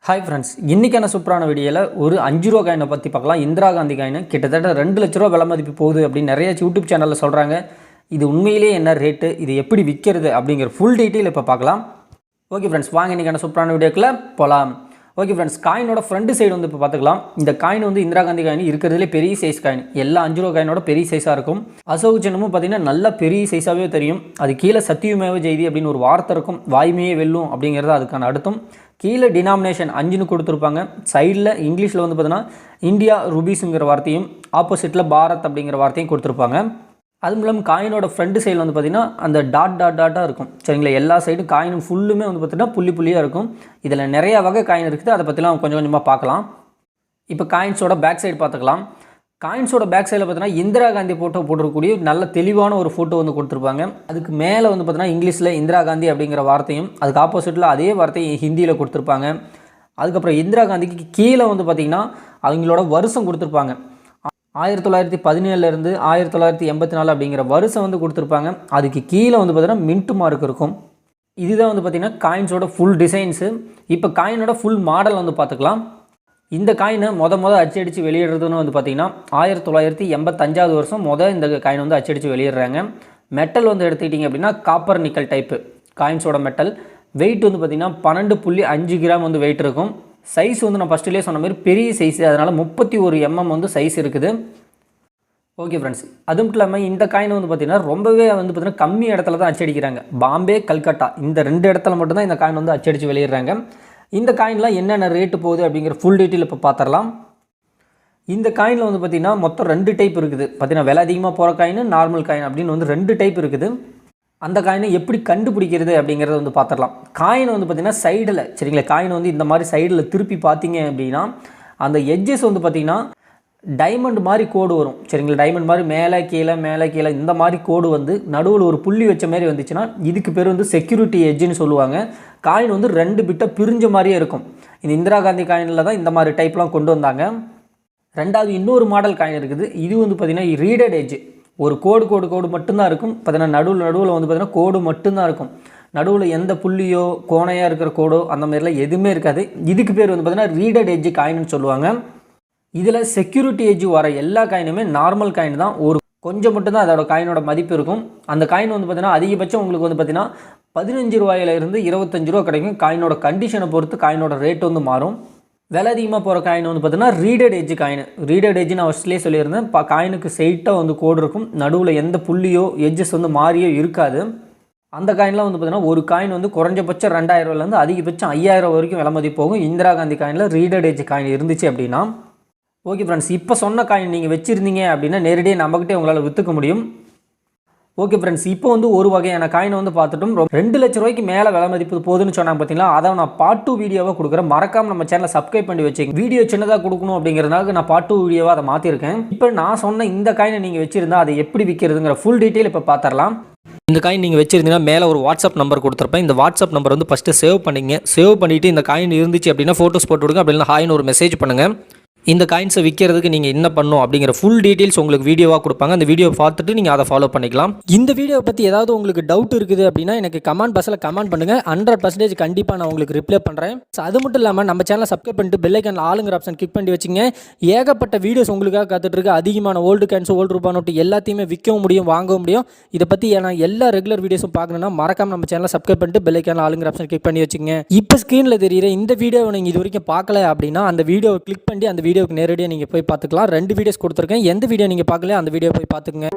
Hi friends, இன்றைக்கான சூப்பரான வீடியோவில் ஒரு 5 ரூபா காயினை பற்றி பார்க்கலாம். இந்திரா காந்தி காயின் கிட்டத்தட்ட 2 லட்ச ரூபா விலை மதிப்பு போகுது அப்படின்னு நிறைய யூடியூப் சேனலில் சொல்கிறாங்க. இது உண்மையிலேயே என்ன ரேட்டு, இது எப்படி விற்கிறது அப்படிங்கிற ஃபுல் டீட்டெயில் இப்போ பார்க்கலாம். ஓகே ஃப்ரெண்ட்ஸ், வாங்க இன்றைக்கான சூப்பரான வீடியோக்குள்ளே போகலாம். ஓகே ஃப்ரெண்ட்ஸ், காயினோட ஃப்ரண்ட் சைடு வந்து இப்போ பார்த்துக்கலாம். இந்த காயின் வந்து இந்திரா காந்தி காயின் இருக்கிறதுலே பெரிய சைஸ் காயின். எல்லா 5 ரூபா காயினோட பெரிய சைஸாக இருக்கும். அசோக் சின்னமும் பார்த்தீங்கன்னா நல்ல பெரிய சைஸாகவே தெரியும். அது கீழே சத்தியமேவ ஜெயதி அப்படின்னு ஒரு வார்த்தை இருக்கும். வாய்மையே வெல்லும் அப்படிங்கிறது அதுக்கான அர்த்தம். கீழே டினாமினேஷன் 5ன்னு கொடுத்துருப்பாங்க. சைடில் இங்கிலீஷில் வந்து பார்த்தீங்கன்னா இந்தியா ருபீஸுங்கிற வார்த்தையும் ஆப்போசிட்டில் பாரத் அப்படிங்கிற வார்த்தையும் கொடுத்துருப்பாங்க. அதுவும் இல்லாமல் காயினோட ஃப்ரண்ட் சைடில் வந்து பார்த்திங்கன்னா அந்த டாட்டாக இருக்கும். சரிங்களா, எல்லா சைடும் காயினும் ஃபுல்லுமே வந்து பார்த்திங்கன்னா புள்ளியாக இருக்கும். இதில் நிறையா வகை காயின் இருக்குது. அதை பற்றிலாம் கொஞ்சம் கொஞ்சமாக பார்க்கலாம். இப்போ காயின்ஸோட பேக் சைடு பார்த்துக்கலாம். காயின்ஸோட பேக் சைடில் பார்த்தீங்கன்னா இந்திரா காந்தி ஃபோட்டோ போட்டிருக்கக்கூடிய நல்ல தெளிவான ஒரு ஃபோட்டோ வந்து கொடுத்துருப்பாங்க. அதுக்கு மேலே வந்து பார்த்தீங்கன்னா இங்கிலீஷில் இந்திரா காந்தி அப்படிங்கிற வார்த்தையும் அதுக்கு ஆப்போசிட்டில் அதே வார்த்தையை ஹிந்தியில் கொடுத்துருப்பாங்க. அதுக்கப்புறம் இந்திரா காந்திக்கு கீழே வந்து பார்த்திங்கன்னா அவங்களோட வருஷம் கொடுத்துருப்பாங்க. 1917 1984 அப்படிங்கிற வருஷம் வந்து கொடுத்துருப்பாங்க. அதுக்கு கீழே வந்து பார்த்திங்கன்னா மின்ட் மார்க் இருக்கும். இதுதான் வந்து பார்த்திங்கன்னா காயின்ஸோட ஃபுல் டிசைன்ஸு. இப்போ காயினோட ஃபுல் மாடல் வந்து பார்த்துக்கலாம். இந்த காயினை அச்சடித்து வெளியிடுறதுன்னு வந்து பார்த்திங்கன்னா 1985 வருஷம் இந்த காயின் வந்து அச்சடித்து வெளியிடுறாங்க. மெட்டல் வந்து எடுத்துக்கிட்டிங்க அப்படின்னா காப்பர் நிக்கல் டைப்பு காயின்ஸோட மெட்டல். வெயிட் வந்து பார்த்திங்கன்னா 12.5 கிராம் வந்து வெயிட் இருக்கும். சைஸ் வந்து நான் ஃபஸ்ட்டுலேயே சொன்ன மாதிரி பெரிய சைஸு, அதனால் 31 mm வந்து சைஸ் இருக்குது. ஓகே ஃப்ரெண்ட்ஸ், அதுவும் இல்லாமல் இந்த காயின் வந்து பார்த்திங்கன்னா ரொம்பவே வந்து பார்த்திங்கன்னா கம்மி இடத்துல தான் அச்சடிக்கிறாங்க. பாம்பே, கல்கட்டா இந்த 2 இடத்துல மட்டும்தான் இந்த காயின் வந்து அச்சடித்து வெளியிடுறாங்க. இந்த காயின்லாம் என்னென்ன ரேட்டு போகுது அப்படிங்கிற ஃபுல் டீட்டெயில் இப்போ பார்த்துடலாம். இந்த காயினில் வந்து பார்த்திங்கன்னா மொத்தம் 2 டைப் இருக்குது. பார்த்திங்கன்னா விலை அதிகமாக போகிற காயின், நார்மல் காயின் அப்படின்னு வந்து 2 டைப் இருக்குது. அந்த காயினை எப்படி கண்டுபிடிக்கிறது அப்படிங்கிறத வந்து பார்த்துடலாம். காயின் வந்து பார்த்திங்கன்னா சைடில், சரிங்களா, காயின் வந்து இந்த மாதிரி சைடில் திருப்பி பார்த்தீங்க அப்படின்னா அந்த எட்ஜஸ் வந்து பார்த்திங்கன்னா டைமண்ட் மாதிரி கோடு வரும். சரிங்களா, டைமண்ட் மாதிரி மேலே கீழே இந்த மாதிரி கோடு வந்து நடுவில் ஒரு புள்ளி வச்ச மாதிரி வந்துச்சுன்னா இதுக்கு பேர் வந்து செக்யூரிட்டி எட்ஜுன்னு சொல்லுவாங்க. காயின் வந்து 2 பிட்டாக பிரிஞ்ச மாதிரியே இருக்கும். இந்த இந்திரா காந்தி காயினில் தான் இந்த மாதிரி டைப்லாம் கொண்டு வந்தாங்க. ரெண்டாவது இன்னொரு மாடல் காயின் இருக்குது. இது வந்து பார்த்திங்கன்னா ரீடட் எட்ஜ். ஒரு கோடு மட்டும்தான் இருக்கும். பார்த்தீங்கன்னா நடுவில் வந்து பார்த்திங்கன்னா கோடு மட்டும்தான் இருக்கும். நடுவில் எந்த புள்ளியோ கோணையாக இருக்கிற கோடோ அந்த மாதிரிலாம் எதுவுமே இருக்காது. இதுக்கு பேர் வந்து பார்த்திங்கன்னா ரீடட் எட்ஜ் காயின்னு சொல்லுவாங்க. இதில் செக்யூரிட்டி எட்ஜ் வர எல்லா காயினுமே நார்மல் காயின் தான். ஒரு கொஞ்சம் மட்டும்தான் அதோட காயினோட மதிப்பு இருக்கும். அந்த காயின் வந்து பார்த்திங்கன்னா அதிகபட்சம் உங்களுக்கு வந்து பார்த்திங்கன்னா 15 ரூபாயிலிருந்து 25 ரூபா கிடைக்கும். காயினோட கண்டிஷனை பொறுத்து காயினோட ரேட் வந்து மாறும். விலை அதிகமாக போகிற காயின் வந்து பார்த்திங்கன்னா reeded edge coin. Reeded edge நான் ஃபஸ்ட்லேயே சொல்லியிருந்தேன். காயினுக்கு ஸ்ட்ரெயிட்டாக வந்து கோடு இருக்கும். நடுவில் எந்த புள்ளியோ எட்ஜஸ் வந்து மாறியோ இருக்காது. அந்த காயின்லாம் வந்து பார்த்திங்கன்னா ஒரு காயின் வந்து குறைஞ்சபட்சம் 2000 ரூபாயிலேருந்து அதிகபட்சம் 5000 வரைக்கும் விலை மதிப்பு போகும். இந்திரா காந்தி காயினில் ரீடட் எட்ஜ் காயின் இருந்துச்சு அப்படின்னா. ஓகே ஃப்ரெண்ட்ஸ், இப்போ சொன்ன காயின் நீங்கள் வச்சுருந்தீங்க அப்படின்னா நேரடியாக நம்மகிட்டே உங்களால் விற்றுக்க முடியும். ஓகே ஃப்ரெண்ட்ஸ், இப்போ வந்து ஒரு வகையான காயினை வந்து பார்த்துட்டும் 2 லட்ச ரூபாய்க்கு மேலே விலை மதிப்பு போகுதுன்னு சொன்னாங்க பார்த்தீங்களா. அதை நான் பார்ட் 2 வீடியோவாக கொடுக்குறேன். மறக்காமல் நம்ம சேனலை சப்ஸ்கிரைப் பண்ணி வச்சுங்க. வீடியோ சின்னதாக கொடுக்கணும் அப்படிங்கிறதுனால நான் பார்ட் 2 வீடியோவாக அதை மாற்றிருக்கேன். இப்போ நான் சொன்ன இந்த காயினை நீங்கள் வச்சுருந்தா அதை எப்படி விற்கிறதுங்கிற ஃபுல் டீட்டெயில் இப்போ பார்த்துடலாம். இந்த காயின் நீங்கள் வச்சுருந்தீங்கன்னா மேலே ஒரு வாட்ஸ்அப் நம்பர் கொடுத்துருப்பேன். இந்த வாட்ஸ்அப் நம்பர் வந்து ஃபஸ்ட்டு சேவ் பண்ணிங்க. சேவ் பண்ணிவிட்டு இந்த காயின் இருந்துச்சு அப்படின்னா ஃபோட்டோஸ் போட்டு விடுங்க. அப்படின்னா ஹாய்னு ஒரு மெசேஜ் பண்ணுங்கள். இந்த காயின்ஸை விற்கிறதுக்கு நீங்கள் என்ன பண்ணணும் அப்படிங்கிற ஃபுல் டீட்டெயில்ஸ் உங்களுக்கு வீடியோவாக கொடுப்பாங்க. அந்த வீடியோ பார்த்துட்டு நீங்கள் அதை ஃபாலோ பண்ணிக்கலாம். இந்த வீடியோ பற்றி ஏதாவது உங்களுக்கு டவுட் இருக்குது அப்படின்னா எனக்கு கமெண்ட் பாக்ஸில் கமெண்ட் பண்ணுங்கள். 100% கண்டிப்பாக நான் உங்களுக்கு ரிப்ளை பண்ணுறேன். அது மட்டும் இல்லாமல் நம்ம சேனலை சப்ஸ்கிரைப் பண்ணிட்டு பெல் ஐக்கான் ஆளுங்கிற ஆப்ஷன் கிளிக் பண்ணி வச்சுங்க. ஏகப்பட்ட வீடியோஸ் உங்களுக்காக காத்துட்டு இருக்கு. அதிகமான ஓல்டு காயின்ஸ், ஓல்டு ரூபா நோட்டு எல்லாத்தையுமே விற்கவும் முடியும், வாங்கவும் முடியும். இதை பற்றி நான் எல்லா ரெகுலர் வீடியோஸும் பார்க்கணுன்னா மறக்காம நம்ம சேனலை சப்ஸ்கிரைப் பண்ணிட்டு பெல் ஐக்கான் ஆளுங்கிற ஆப்ஷன் கிளிக் பண்ணி வச்சுங்க. இப்போ ஸ்க்ரீனில் தெரியுற இந்த வீடியோவை நீங்கள் இது வரைக்கும் பார்க்கல அப்படின்னா அந்த வீடியோவை கிளிக் பண்ணி அந்த வீடியோவுக்கு நேரடியாக நீங்கள் போய் பார்த்துக்கலாம். 2 வீடியோஸ் கொடுத்துருக்கேன். எந்த வீடியோ நீங்கள் பார்க்கல அந்த வீடியோ போய் பார்த்துக்குங்க.